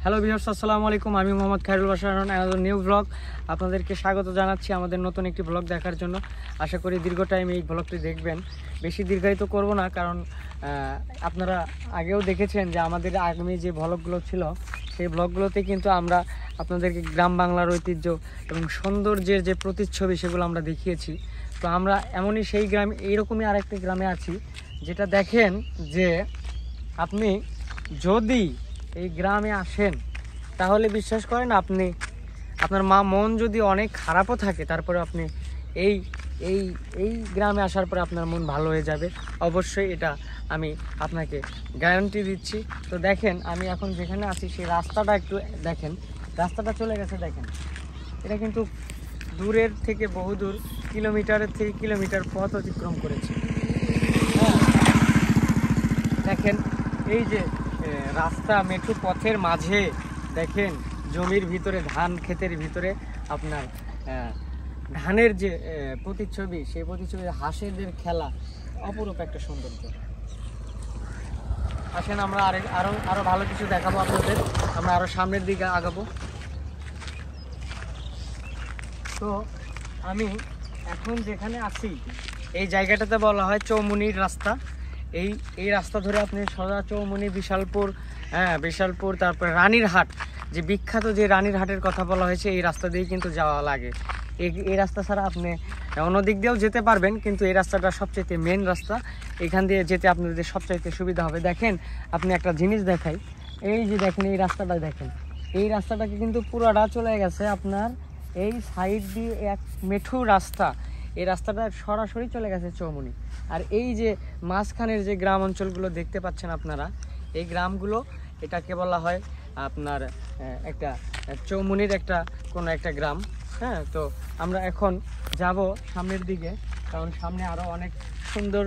Hello viewers, আসসালামু আলাইকুম। আমি Mohammad Khairul Bashar another new blog আপনাদেরকে স্বাগত জানাচ্ছি আমাদের নতুন একটি ব্লগ দেখার জন্য। আশা করি দীর্ঘ টাইম এই ব্লগটি দেখবেন। বেশি দীর্ঘায়িত করব না, কারণ আপনারা আগেও দেখেছেন যে আমাদের আগামী যে ব্লগগুলো ছিল সেই ব্লগগুলোতে কিন্তু আমরা আপনাদেরকে গ্রাম বাংলার ঐতিহ্য এবং সৌন্দর্যের যে প্রতিচ্ছবি সেগুলো আমরা দেখিয়েছি। তো আমরা এমনই সেই গ্রামে, এইরকমই আরেকটি গ্রামে আছি, যেটা দেখেন যে আপনি যদি এই গ্রামে আসেন তাহলে বিশ্বাস করেন, আপনার মন যদি অনেক খারাপও থাকে তারপরে আপনি এই এই এই গ্রামে আসার পরে আপনার মন ভালো হয়ে যাবে। অবশ্যই এটা আমি আপনাকে গ্যারান্টি দিচ্ছি। তো দেখেন আমি এখন যেখানে আছি সেই রাস্তাটা একটু দেখেন, রাস্তাটা চলে গেছে দেখেন। এটা কিন্তু দূরের থেকে বহুদূর, কিলোমিটারের থেকে কিলোমিটার পথ অতিক্রম করেছে। হ্যাঁ, দেখেন এই যে রাস্তা, মেঠো পথের মাঝে দেখেন জমির ভিতরে, ধান ক্ষেতের ভিতরে আপনার ধানের যে প্রতিচ্ছবি, সেই প্রতিচ্ছবি হাঁসেদের খেলা, অপরূপ একটা সৌন্দর্য। আসেন আমরা আরো ভালো কিছু দেখাবো আপনাদের, আমরা আরো সামনের দিকে আগাবো। তো আমি এখন যেখানে আছি এই জায়গাটাতে বলা হয় চৌমুনির রাস্তা। এই রাস্তা ধরে আপনি সোজা চৌমুনি, বিশালপুর, বিশালপুর, তারপরে রানীরহাট, যে বিখ্যাত যে রানীরহাটের কথা বলা হয়েছে, এই রাস্তা দিয়েই কিন্তু যাওয়া লাগে। এই রাস্তা ছাড়া আপনি অন্য দিক দিয়েও যেতে পারবেন, কিন্তু এই রাস্তাটা সবচাইতে মেন রাস্তা। এখান দিয়ে যেতে আপনাদের সবচাইতে সুবিধা হবে। দেখেন আপনি একটা জিনিস দেখাই, এই যে দেখেন এই রাস্তাটা দেখেন, এই রাস্তাটাকে কিন্তু পুরোটা চলে গেছে আপনার এই সাইড দিয়ে এক মেঠো রাস্তা। এই রাস্তাটা সরাসরি চলে গেছে চৌমুনি। আর এই যে মাঝখানের যে গ্রাম অঞ্চলগুলো দেখতে পাচ্ছেন আপনারা, এই গ্রামগুলো, এটাকে বলা হয় আপনার একটা চৌমুনির কোনো একটা গ্রাম। হ্যাঁ, তো আমরা এখন যাব সামনের দিকে, কারণ সামনে আরও অনেক সুন্দর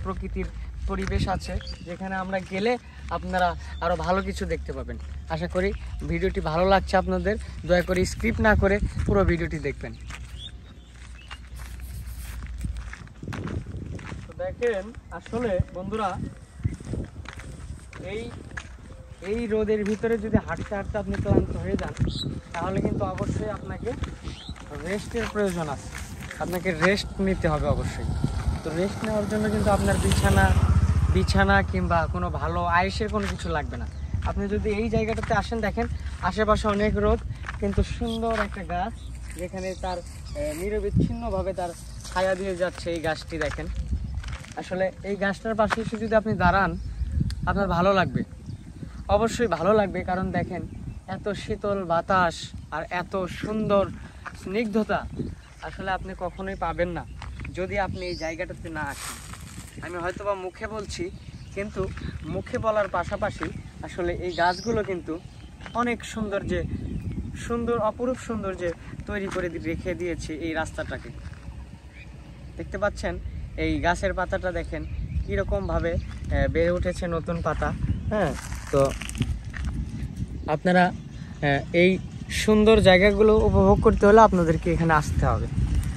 প্রকৃতির পরিবেশ আছে, যেখানে আমরা গেলে আপনারা আরও ভালো কিছু দেখতে পাবেন। আশা করি ভিডিওটি ভালো লাগছে আপনাদের। দয়া করে স্ক্রিপ্ট না করে পুরো ভিডিওটি দেখবেন। দেখেন আসলে বন্ধুরা, এই রোদের ভিতরে যদি হাঁটতে হাঁটতে আপনি ক্লান্ত হয়ে যান, তাহলে কিন্তু অবশ্যই আপনাকে রেস্টের প্রয়োজন আছে। আপনাকে রেস্ট নিতে হবে অবশ্যই। তো রেস্ট নেওয়ার জন্য কিন্তু আপনার বিছানা কিংবা কোনো ভালো আয়েসের কোনো কিছু লাগবে না। আপনি যদি এই জায়গাটাতে আসেন, দেখেন আশেপাশে অনেক রোদ, কিন্তু সুন্দর একটা গাছ, যেখানে তার নিরবিচ্ছিন্নভাবে তার ছায়া দিয়ে যাচ্ছে এই গাছটি। দেখেন আসলে এই গাছটার পাশে এসে যদি আপনি দাঁড়ান, আপনার ভালো লাগবে, অবশ্যই ভালো লাগবে। কারণ দেখেন এত শীতল বাতাস আর এত সুন্দর স্নিগ্ধতা আসলে আপনি কখনোই পাবেন না যদি আপনি এই জায়গাটাতে না আসেন। আমি হয়তোবা মুখে বলছি, কিন্তু মুখে বলার পাশাপাশি আসলে এই গাছগুলো কিন্তু অনেক অপরূপ সৌন্দর্যে তৈরি করে রেখে দিয়েছে এই রাস্তাটাকে। দেখতে পাচ্ছেন এই গাছের পাতাটা দেখেন কীরকমভাবে বেড়ে উঠেছে, নতুন পাতা। হ্যাঁ, তো আপনারা এই সুন্দর জায়গাগুলো উপভোগ করতে হলে আপনাদেরকে এখানে আসতে হবে।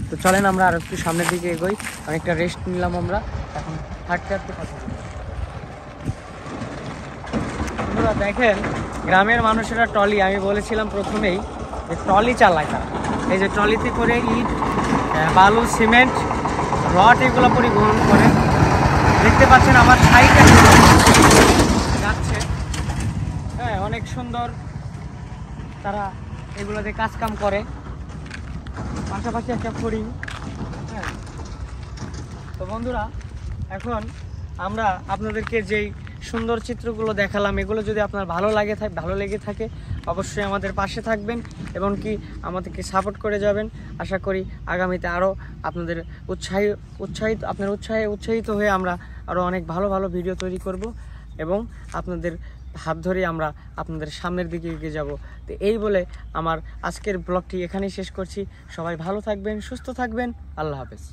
তো চলেন আমরা আর একটু সামনের দিকে এগোই। অনেকটা রেস্ট নিলাম আমরা, এখন হাঁটতে হাঁটতে কথা বলি। আপনারা দেখেন গ্রামের মানুষেরা ট্রলি, আমি বলেছিলাম প্রথমেই যে ট্রলি চালায় তারা। এই যে ট্রলিতে করে ইট, বালু, সিমেন্ট, রড এগুলো পরিবহন করে। দেখতে পাচ্ছেন আমার সাইডে যাচ্ছে। হ্যাঁ, অনেক সুন্দর তারা এগুলোতে কাজ কাম করে। পাশাপাশি একটা ফড়িং। হ্যাঁ, তো বন্ধুরা এখন আমরা আপনাদেরকে যেই সুন্দর চিত্রগুলো দেখালাম, এগুলো যদি আপনার ভালো লেগে থাকে অবশ্যই আমাদের পাশে থাকবেন এবং কি আমাদেরকে সাপোর্ট করে যাবেন। আশা করি আগামীতে আরও আপনাদের উৎসাহিত হয়ে আমরা আরও অনেক ভালো ভালো ভিডিও তৈরি করব এবং আপনাদের হাত ধরে আমরা আপনাদের সামনের দিকে এগিয়ে যাব। তো এই বলে আমার আজকের ব্লগটি এখানেই শেষ করছি। সবাই ভালো থাকবেন, সুস্থ থাকবেন। আল্লাহ হাফেজ।